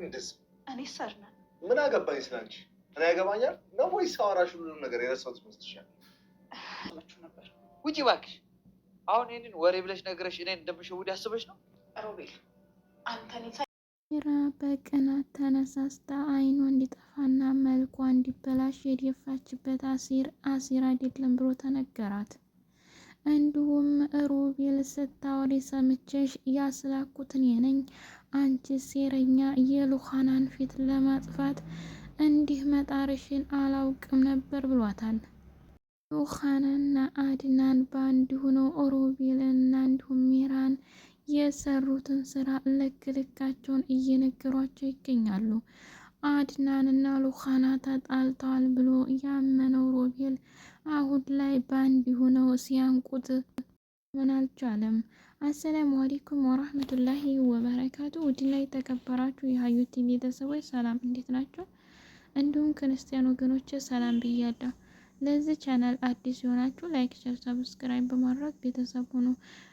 እንደዚህ እኔ ሰርና ምን አገባኝ ስላንቺ? እኔ ያገባኛል ነው ወይስ አወራሽ ሁሉንም ነገር የረሳሁት መስልሻል? ነበር። ውጪ እባክሽ። አሁን ይህንን ወሬ ብለሽ ነገረሽ እኔን እንደምሸውድ ያስበሽ ነው? ሮቤል አንተን ኪራ በቅናት ተነሳስታ አይኗ እንዲጠፋና መልኳ እንዲበላሽ የደፋችበት አሲር አይደለም ብሎ ተነገራት። እንዲሁም ሮቤል ስታወሪ ሰምቼሽ ያስላኩት እኔ ነኝ፣ አንቺ ሴረኛ፣ የሉኻናን ፊት ለማጥፋት እንዲህ መጣርሽን አላውቅም ነበር ብሏታል። ሉኻናና አድናን በአንድ ሆነው ሮቤልና እንዲሁም ሚራን የሰሩትን ስራ ልካቸውን እየነገሯቸው ይገኛሉ። አድናንና ሉኻና ተጣልተዋል ብሎ ያመነው ሮቤል አሁን ላይ በአንድ ሆነው ሲያንቁት ምን አልቻለም። አሰላሙ አለይኩም ወራህመቱላሂ ወበረካቱ። ውድና የተከበራችሁ የሀዩቲ ቤተሰቦች ሰላም፣ እንዴት ናቸው? እንዲሁም ክርስቲያን ወገኖች ሰላም ብያለሁ። ለዚህ ቻናል አዲስ የሆናችሁ ላይክ፣ ሼር፣ ሰብስክራይብ በማድረግ ቤተሰብ ሆኖ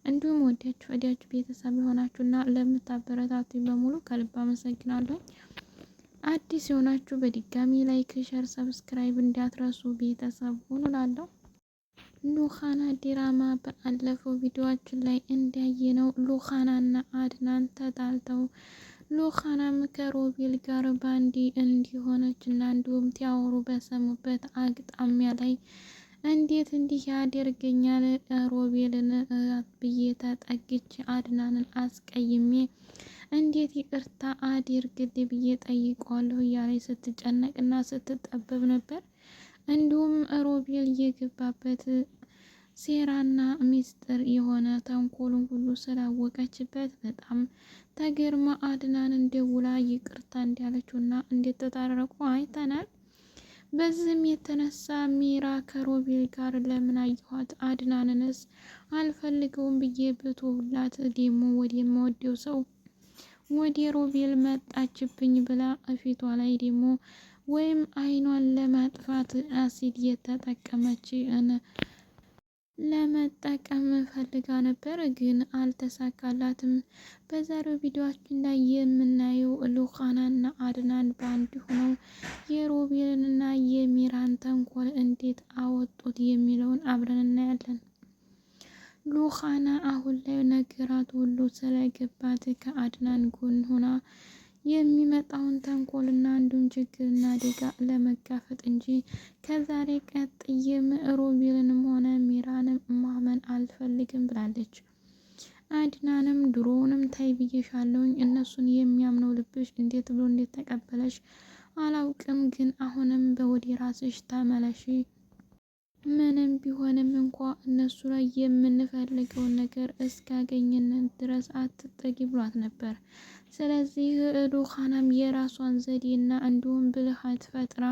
እንዲሁም ወዲያችሁ ቤተሰብ የሆናችሁና ለምታበረታቱ በሙሉ ከልብ አመሰግናለሁ። አዲስ የሆናችሁ በድጋሚ ላይክ፣ ሼር፣ ሰብስክራይብ እንዳትረሱ ቤተሰብ ሆኑ ላለሁ። ሉኻና ዲራማ በአለፈው ቪዲዮአችን ላይ እንዳየነው ሉኻናና አድናን ተጣልተው ሉኻናም ከሮቤል ጋር ባንዲ እንዲሆነች እና እንዲሁም ሲያወሩ በሰሙበት አግጣሚያ ላይ እንዴት እንዲህ ያደርገኛል ሮቤልን ብዬ ተጠግቼ አድናንን አስቀይሜ እንዴት ይቅርታ አድርግልኝ ብዬ ጠይቀዋለሁ እያለች ስትጨነቅና ስትጠበብ ነበር። እንዲሁም ሮቤል የገባበት ሴራና ሚስጥር የሆነ ተንኮሉን ሁሉ ስላወቀችበት በጣም ተገርማ አድናንን ደውላ ይቅርታ እንዳለችውና እንደተታረቁ አይተናል። በዚህም የተነሳ ሚራ ከሮቤል ጋር ለምን አየኋት አድናንንስ አልፈልገውም ብዬ ብትውላት ደግሞ ወደምወደው ሰው ወደ ሮቤል መጣችብኝ ብላ ፊቷ ላይ ደግሞ ወይም አይኗን ለማጥፋት አሲድ የተጠቀመች ለመጠቀም ፈልጋ ነበር፣ ግን አልተሳካላትም። በዛሬው ቪዲዮአችን ላይ የምናየው ሉኻናና አድናን በአንድ ሆነው የሮቤልንና የሚራን ተንኮል እንዴት አወጡት የሚለውን አብረን እናያለን። ሉኻና አሁን ላይ ነገራት ሁሉ ስለገባት ከአድናን ጎን ሆና የሚመጣውን ተንኮልና እንዲሁም ችግርና አደጋ ለመጋፈጥ እንጂ ከዛሬ ቀጥዬም ሮቤልንም ሆነ ሚራንም ማመን አልፈልግም ብላለች። አድናንም ድሮውንም ታይ ብዬሻለሁኝ፣ እነሱን የሚያምነው ልብሽ እንዴት ብሎ እንዴት ተቀበለሽ አላውቅም፣ ግን አሁንም በወደ ራስሽ ተመለሺ፣ ምንም ቢሆንም እንኳ እነሱ ላይ የምንፈልገውን ነገር እስካገኘንን ድረስ አትጠጊ ብሏት ነበር። ስለዚህ ሉኻናም የራሷን ዘዴና እንዲሁም ብልሃት ፈጥራ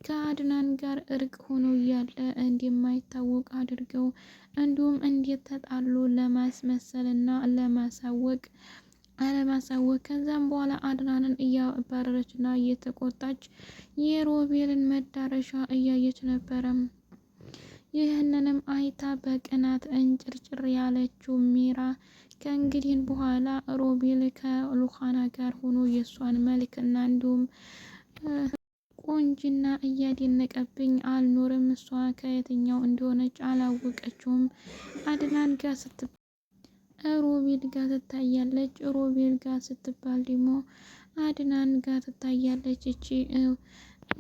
ከአድናን ጋር እርቅ ሆኖ እያለ እንደማይታወቅ አድርገው እንዲሁም እንዴት ተጣሉ ለማስመሰልና አለማሳወቅ ከዛም በኋላ አድናንን እያባረረችና እየተቆጣች የሮቤልን መዳረሻ እያየች ነበረ። ይህንንም አይታ በቅናት እንጭርጭር ያለችው ሚራ ከእንግዲህ በኋላ ሮቤል ከሉኻና ጋር ሆኖ የእሷን መልክና እንዲሁም ቁንጅና እያደነቀብኝ አልኖርም፣ እሷ ከየትኛው እንደሆነች አላወቀችውም። አድናን ጋር ሮቤል ጋር ትታያለች፣ ሮቤል ጋር ስትባል ደግሞ አድናን ጋር ትታያለች። እቺ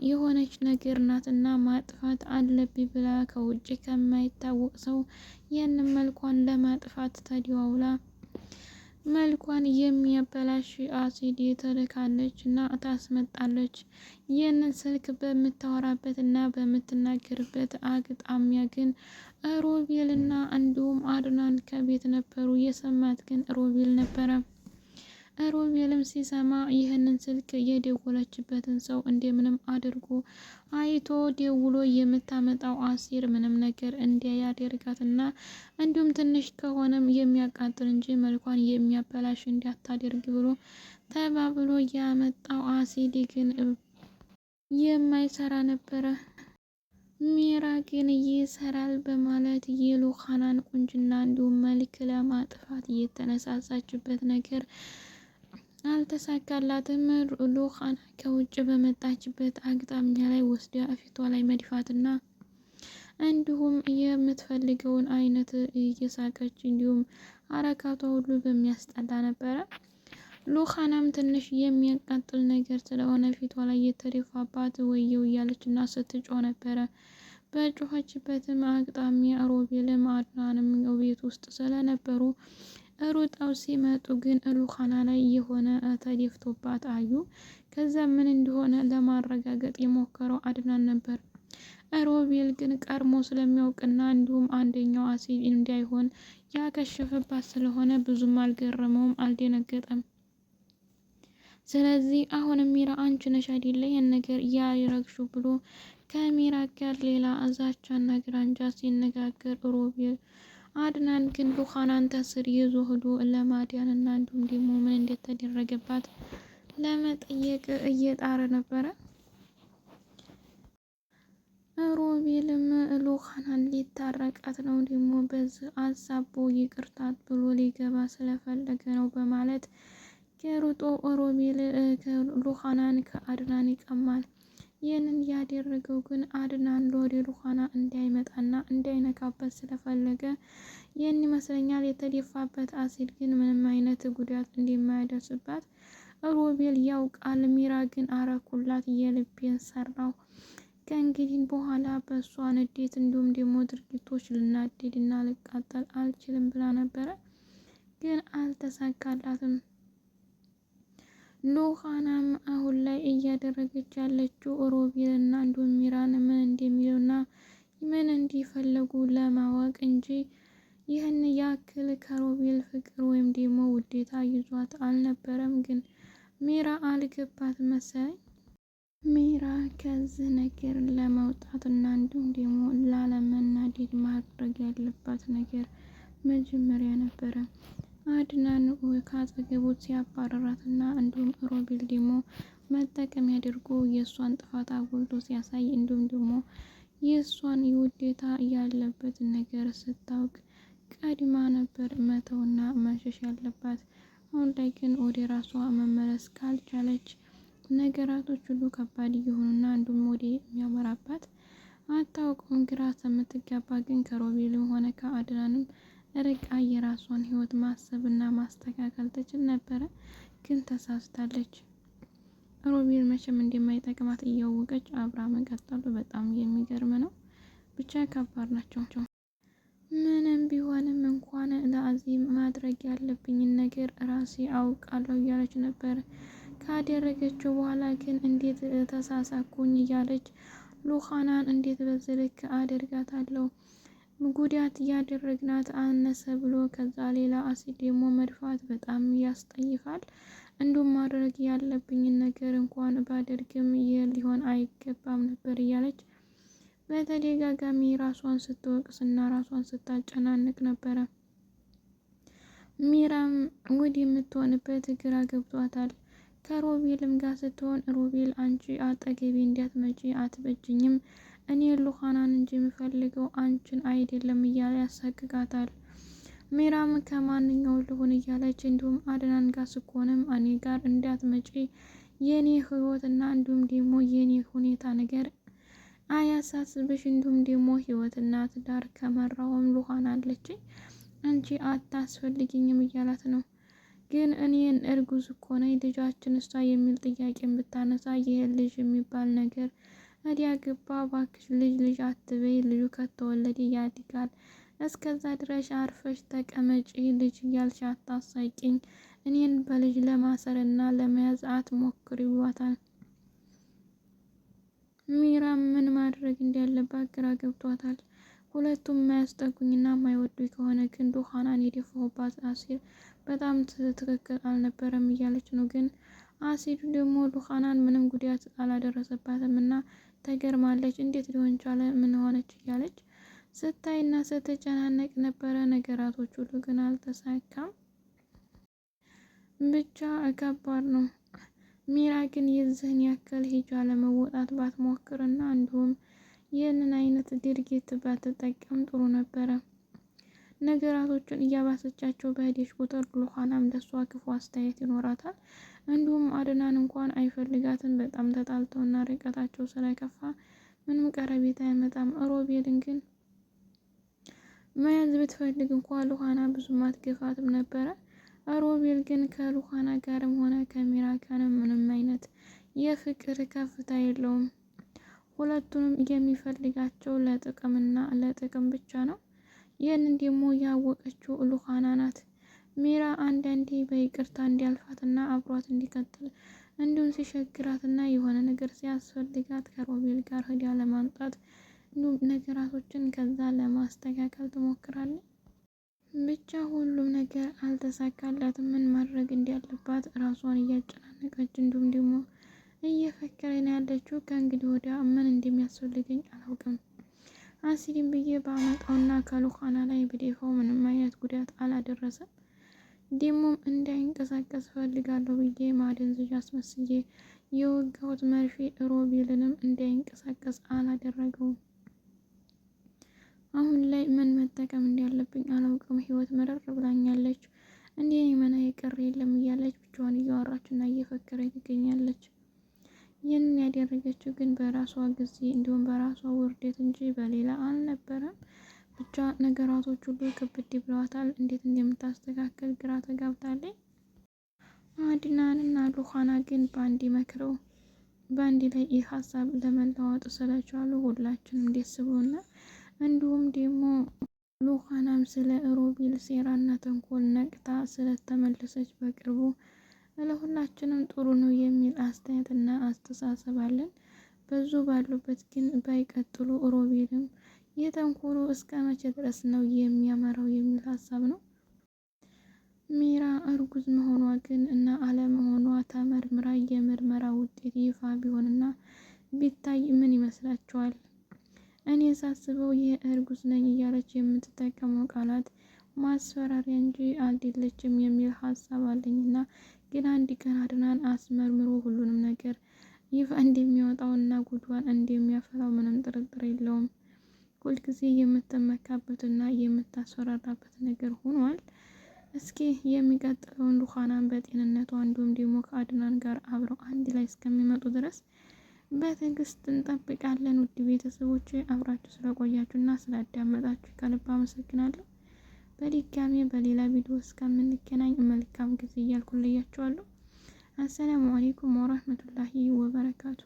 የሆነች ነገር ናትና ማጥፋት አለብኝ ብላ ከውጭ ከማይታወቅ ሰው ይህንን መልኳን ለማጥፋት ተደዋውላ መልኳን የሚያበላሽ አሲድ ትልካለች እና ታስመጣለች። ይህንን ስልክ በምታወራበት እና በምትናገርበት አግጣሚያ ግን ሮቤልና እንዲሁም አድናን ከቤት ነበሩ። የሰማት ግን ሮቤል ነበረ። ሮቤልም ሲሰማ ይህንን ስልክ የደወለችበትን ሰው እንደምንም አድርጎ አይቶ ደውሎ የምታመጣው አሲር ምንም ነገር እንዲያደርጋትና እንዲሁም ትንሽ ከሆነም የሚያቃጥል እንጂ መልኳን የሚያበላሽ እንዳታደርግ ብሎ ተባብሎ ያመጣው አሲድ ግን የማይሰራ ነበረ። ሚራ ግን ይሰራል በማለት የሉኻናን ቁንጅና እንዲሁም መልክ ለማጥፋት እየተነሳሳችበት ነገር አልተሳካላትም። ሉኻና ከውጭ በመጣችበት አግጣሚያ ላይ ወስዳ ፊቷ ላይ መድፋትና እንዲሁም የምትፈልገውን አይነት እየሳቀች እንዲሁም አረካቷ ሁሉ በሚያስጠላ ነበረ። ሉኻናም ትንሽ የሚያቃጥል ነገር ስለሆነ ፊቷ ላይ የተደፋባት ወየው እያለች እና ስትጮህ ነበረ። በጮኸችበትም አጋጣሚ ሮቤልም አድናንም ቤት ውስጥ ስለነበሩ ሩጠው ሲመጡ ግን ሉኻና ላይ የሆነ ተደፍቶባት አዩ። ከዛ ምን እንደሆነ ለማረጋገጥ የሞከረው አድናን ነበር። ሮቤል ግን ቀድሞ ስለሚያውቅና እንዲሁም አንደኛው አሲድ እንዳይሆን ያከሸፈባት ስለሆነ ብዙም አልገረመውም፣ አልደነገጠም። ስለዚህ አሁንም ሚራ አንቺ ነሽ አይደለ ይህን ነገር ያረግሽው ብሎ ከሚራ ጋር ሌላ ዛቻና ግራንጃ ሲነጋገር ሮቤል አድናን ግን ሉኻናን ተስር ይዞ ሄዶ ለማዳንና እንዲሁም ደግሞ ምን እንደተደረገባት ለመጠየቅ እየጣረ ነበረ። ሮቤልም ሉኻናን ሊታረቃት ነው ደግሞ በዚህ አሳቦ ይቅርታት ብሎ ሊገባ ስለፈለገ ነው በማለት ከሩጦ ሮቤል ሉኻናን ከአድናን ይቀማል። ይህንን ያደረገው ግን አድናን ወደ ሉኻና እንዳይመጣና እንዳይነካበት ስለፈለገ ይህን ይመስለኛል። የተደፋበት አሲድ ግን ምንም አይነት ጉዳት እንደማያደርስባት ሮቤል ያውቃል። ሚራ ግን አረኩላት የልቤን ሰራው ከእንግዲህ በኋላ በእሷ ንዴት እንዲሁም ደግሞ ድርጊቶች ልናደድና ልቃጠል አልችልም ብላ ነበረ፣ ግን አልተሳካላትም። ሉኻናም አሁን ላይ እያደረገች ያለችው ሮቤልና እንዲሁም ሚራን ምን እንደሚሉና ምን እንዲፈለጉ ለማወቅ እንጂ ይህን ያክል ከሮቤል ፍቅር ወይም ደግሞ ውዴታ ይዟት አልነበረም። ግን ሚራ አልገባት መሰለኝ። ሚራ ከዚህ ነገር ለመውጣትና እንዲሁም ደግሞ ላለመናደድ ማድረግ ያለባት ነገር መጀመሪያ ነበረ አድናን ካጠገቡ ሲያባረራትና እንዲሁም ሮቤል ደግሞ መጠቀም ያደርጎ የእሷን ጥፋት አጉልቶ ሲያሳይ እንዲሁም ደግሞ የእሷን የውዴታ ያለበትን ነገር ስታውቅ ቀድማ ነበር መተውና መሸሽ ያለባት። አሁን ላይ ግን ወደ ራሷ መመለስ ካልቻለች ነገራቶች ሁሉ ከባድ እየሆኑና እንዲሁም ወደ የሚያመራባት አታውቅም። ግራ የምትጋባ ግን ከሮቤልም ሆነ ከአድናንም ርቃ የራሷን ህይወት ማሰብና ማስተካከል ትችል ነበረ፣ ግን ተሳስታለች። ሮቤል መቼም እንደማይጠቅማት እያወቀች አብራ መቀጠሉ በጣም የሚገርም ነው። ብቻ ከባድ ናቸው። ምንም ቢሆንም እንኳን ለአዚም ማድረግ ያለብኝን ነገር ራሴ አውቃለሁ እያለች ነበር። ካደረገችው በኋላ ግን እንዴት ተሳሳኩኝ እያለች ሉኻናን እንዴት በዚህ ልክ አደርጋታለሁ፣ ጉዳት ያደረግናት አነሰ ብሎ ከዛ ሌላ አሲድ ደግሞ መድፋት በጣም ያስጠይፋል። እንዲሁም ማድረግ ያለብኝን ነገር እንኳን ባደርግም ይህ ሊሆን አይገባም ነበር እያለች በተደጋጋሚ ራሷን ስትወቅስና ራሷን ስታጨናንቅ ነበረ። ሚራም ውድ የምትሆንበት ግራ ገብቷታል። ከሮቤልም ጋር ስትሆን ሮቤል አንቺ አጠገቤ እንዲያትመጪ አትበጅኝም፣ እኔ ሉኻናን እንጂ የምፈልገው አንቺን አይደለም እያለ ያሳቅቃታል። ሚራም ከማንኛው ልሆን እያለች እንዲሁም አድናን ጋር ስኮንም እኔ ጋር እንዳትመጪ የኔ ህይወትና እንዲሁም ደግሞ የኔ ሁኔታ ነገር አያሳስብሽ፣ እንዲሁም ደግሞ ህይወትና ትዳር ከመራውም ሉኻና አለችኝ አንቺ አታስፈልጊኝም እያላት ነው። ግን እኔን እርጉዝ እኮ ነኝ ልጃችን እሷ የሚል ጥያቄን ብታነሳ ይህ ልጅ የሚባል ነገር እዲያ ግባ ባክሽ፣ ልጅ አትበይ፣ ልጁ ከተወለደ ያድጋል፣ እስከዛ ድረስ አርፈሽ ተቀመጪ፣ ልጅ እያልሽ አታሳቂኝ፣ እኔን በልጅ ለማሰርና ለመያዝ አትሞክሪ ይሏታል። ሚራም ምን ማድረግ እንዳለባት ግራ ገብቷታል። ሁለቱም የማያስጠጉኝና የማይወዱኝ ከሆነ ግን ሉኻናን የደፋሁባት አሲድ በጣም ትክክል አልነበረም እያለች ነው። ግን አሲዱ ደግሞ ሉኻናን ምንም ጉዳት አላደረሰባትም እና ተገርማለች። እንዴት ሊሆን ቻለ? ምን ሆነች? እያለች ስታይና ስትጨናነቅ ነበረ። ነገራቶች ሁሉ ግን አልተሳካም። ብቻ ከባድ ነው። ሚራ ግን የዚህን ያክል ሂጃ ለመወጣት ባትሞክርና እንዲሁም ይህንን አይነት ድርጊት ባትጠቀም ጥሩ ነበረ። ነገራቶችን እያባሰቻቸው በሄደች ቁጥር ሉኻናም ለሷ ክፉ አስተያየት ይኖራታል። እንዲሁም አድናን እንኳን አይፈልጋትም። በጣም ተጣልተውና ርቀታቸው ስለከፋ ምንም ቀረቤታ አይመጣም። ሮቤልን ግን መያዝ ብትፈልግ እንኳን ሉሃና ብዙም አትገፋትም ነበረ። ሮቤል ግን ከሉሃና ጋርም ሆነ ከሚራ ጋርም ምንም አይነት የፍቅር ከፍታ የለውም። ሁለቱንም የሚፈልጋቸው ለጥቅምና ለጥቅም ብቻ ነው። ይህንን ደግሞ ያወቀችው ሉሃና ናት። ሚራ አንዳንዴ በይቅርታ እንዲያልፋትና አብሯት እንዲቀጥል እንዲሁም ሲሸግራትና የሆነ ነገር ሲያስፈልጋት ከሮቤል ጋር ሄዳ ለማምጣት እንዲሁም ነገራቶችን ከዛ ለማስተካከል ትሞክራለች። ብቻ ሁሉም ነገር አልተሳካላትም። ምን ማድረግ እንዳለባት ራሷን እያጨናነቀች እንዲሁም ደግሞ እየፈከረች ነው ያለችው። ከእንግዲህ ወዲያ ምን እንደሚያስፈልገኝ አላውቅም። አሲድን ብዬ ባመጣውና ከሉሃና ላይ ብደፋው ምንም አይነት ጉዳት አላደረሰም። ደግሞም እንዳይንቀሳቀስ ፈልጋለሁ ብዬ ማደንዘዣ አስመስዬ የወጋሁት መርፌ ሮቤልንም እንዳይንቀሳቀስ አላደረገውም። አሁን ላይ ምን መጠቀም እንዳለብኝ አላውቅም። ህይወት መረር ብላኛለች። እንዴ መና የቀረ የለም እያለች ብቻዋን እያወራች እና እየፈከረች ትገኛለች። ይህንን ያደረገችው ግን በራሷ ጊዜ እንዲሁም በራሷ ውርደት እንጂ በሌላ አልነበረም። ብቻ ነገራቶች ሁሉ ክብድ ብለዋታል። እንዴት እንደምታስተካከል ግራ ተጋብታለች። አድናንና ሉሃና ግን በአንድ መክረው በአንድ ላይ ይህ ሀሳብ ለመለዋወጥ ስለቻሉ ሁላችንም ደስ ብሎናል። እንዲሁም ደግሞ ሉሃናም ስለ ሮቤል ሴራና ተንኮል ነቅታ ስለተመለሰች በቅርቡ ለሁላችንም ጥሩ ነው የሚል አስተያየትና አስተሳሰብ አለን። ብዙ ባሉበት ግን ባይቀጥሉ ሮቤልም የተንኮሉ እስከ መቼ ድረስ ነው የሚያመራው የሚል ሀሳብ ነው። ሚራ እርጉዝ መሆኗ ግን እና አለመሆኗ ተመርምራ የምርመራ ውጤት ይፋ ቢሆንና ቢታይ ምን ይመስላችኋል? እኔ ሳስበው የእርጉዝ ነኝ እያለች የምትጠቀመው ቃላት ማስፈራሪያ እንጂ አይደለችም የሚል ሀሳብ አለኝና ግን አንድ ቀን አድናን አስመርምሮ ሁሉንም ነገር ይፋ እንደሚያወጣውና ጉዷን እንደሚያፈራው ምንም ጥርጥር የለውም። ሁልጊዜ የምትመካበትና የምታስፈራራበት ነገር ሆኗል። እስኪ የሚቀጥለውን ሉሃናን በጤንነቷ እንዲሁም ደግሞ ከአድናን ጋር አብረው አንድ ላይ እስከሚመጡ ድረስ በትዕግስት እንጠብቃለን። ውድ ቤተሰቦች አብራችሁ ስለቆያችሁና ስላዳመጣችሁ ከልብ አመሰግናለሁ። በድጋሚ በሌላ ቪዲዮ እስከምንገናኝ መልካም ጊዜ እያልኩ ልያችኋለሁ። አሰላሙ አለይኩም ወራህመቱላሂ ወበረካቱ።